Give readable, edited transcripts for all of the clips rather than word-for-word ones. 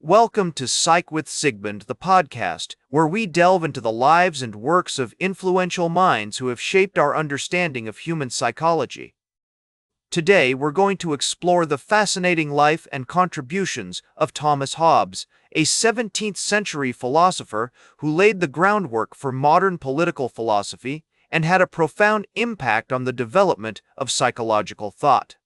Welcome to PsychWSigmund, the podcast, where we delve into the lives and works of influential minds who have shaped our understanding of human psychology. Today, we're going to explore the fascinating life and contributions of Thomas Hobbes, a 17th century philosopher who laid the groundwork for modern political philosophy and had a profound impact on the development of psychological thought.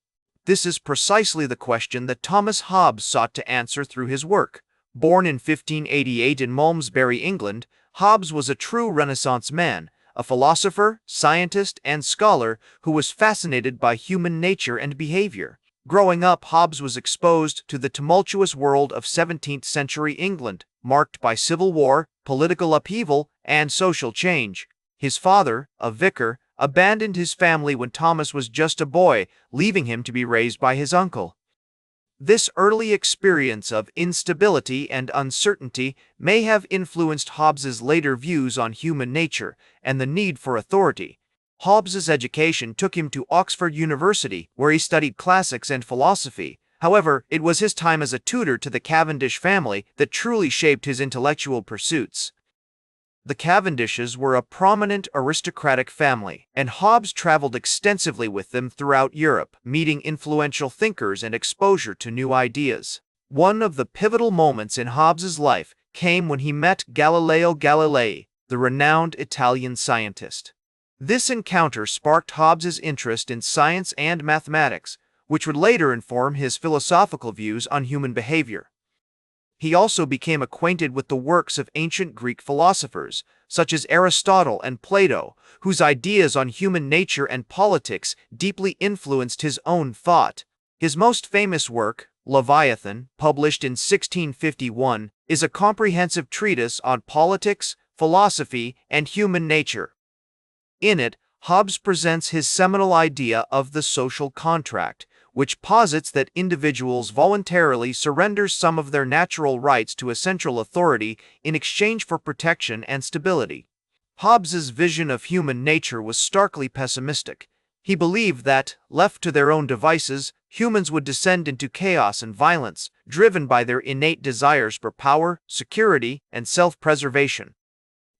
This is precisely the question that Thomas Hobbes sought to answer through his work. Born in 1588 in Malmesbury, England, Hobbes was a true Renaissance man, a philosopher, scientist, and scholar who was fascinated by human nature and behavior. Growing up, Hobbes was exposed to the tumultuous world of 17th century England, marked by civil war, political upheaval, and social change. His father, a vicar, abandoned his family when Thomas was just a boy, leaving him to be raised by his uncle. This early experience of instability and uncertainty may have influenced Hobbes's later views on human nature and the need for authority. Hobbes's education took him to Oxford University, where he studied classics and philosophy. However, it was his time as a tutor to the Cavendish family that truly shaped his intellectual pursuits. The Cavendishes were a prominent aristocratic family, and Hobbes traveled extensively with them throughout Europe, meeting influential thinkers and exposure to new ideas. One of the pivotal moments in Hobbes's life came when he met Galileo Galilei, the renowned Italian scientist. This encounter sparked Hobbes's interest in science and mathematics, which would later inform his philosophical views on human behavior. He also became acquainted with the works of ancient Greek philosophers, such as Aristotle and Plato, whose ideas on human nature and politics deeply influenced his own thought. His most famous work, Leviathan, published in 1651, is a comprehensive treatise on politics, philosophy, and human nature. In it, Hobbes presents his seminal idea of the social contract, which posits that individuals voluntarily surrender some of their natural rights to a central authority in exchange for protection and stability. Hobbes's vision of human nature was starkly pessimistic. He believed that, left to their own devices, humans would descend into chaos and violence, driven by their innate desires for power, security, and self-preservation.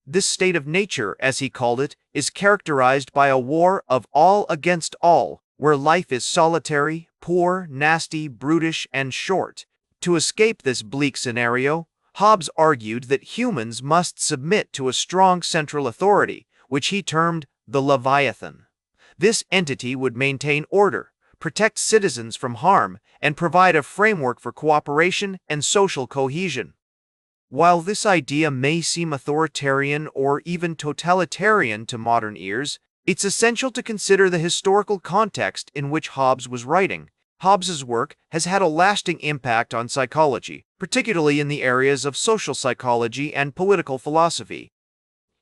This state of nature, as he called it, is characterized by a war of all against all, where life is solitary, poor, nasty, brutish, and short. To escape this bleak scenario, Hobbes argued that humans must submit to a strong central authority, which he termed the Leviathan. This entity would maintain order, protect citizens from harm, and provide a framework for cooperation and social cohesion. While this idea may seem authoritarian or even totalitarian to modern ears, it's essential to consider the historical context in which Hobbes was writing. Hobbes's work has had a lasting impact on psychology, particularly in the areas of social psychology and political philosophy.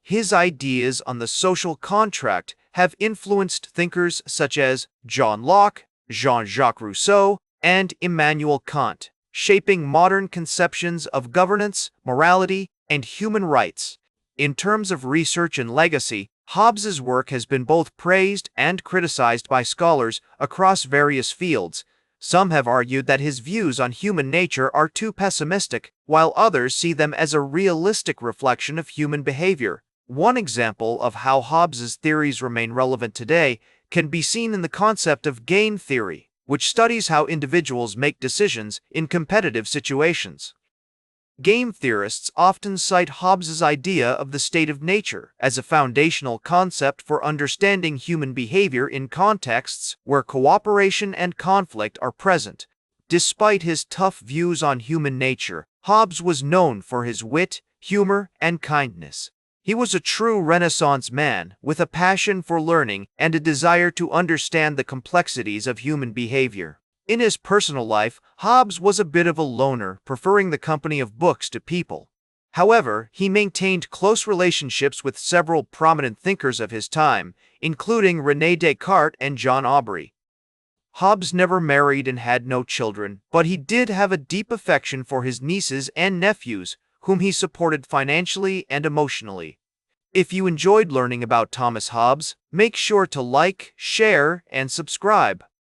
His ideas on the social contract have influenced thinkers such as John Locke, Jean-Jacques Rousseau, and Immanuel Kant, shaping modern conceptions of governance, morality, and human rights. In terms of research and legacy, Hobbes's work has been both praised and criticized by scholars across various fields. Some have argued that his views on human nature are too pessimistic, while others see them as a realistic reflection of human behavior. One example of how Hobbes's theories remain relevant today can be seen in the concept of game theory, which studies how individuals make decisions in competitive situations. Game theorists often cite Hobbes's idea of the state of nature as a foundational concept for understanding human behavior in contexts where cooperation and conflict are present. Despite his tough views on human nature, Hobbes was known for his wit, humor, and kindness. He was a true Renaissance man with a passion for learning and a desire to understand the complexities of human behavior. In his personal life, Hobbes was a bit of a loner, preferring the company of books to people. However, he maintained close relationships with several prominent thinkers of his time, including René Descartes and John Aubrey. Hobbes never married and had no children, but he did have a deep affection for his nieces and nephews, whom he supported financially and emotionally. If you enjoyed learning about Thomas Hobbes, make sure to like, share, and subscribe.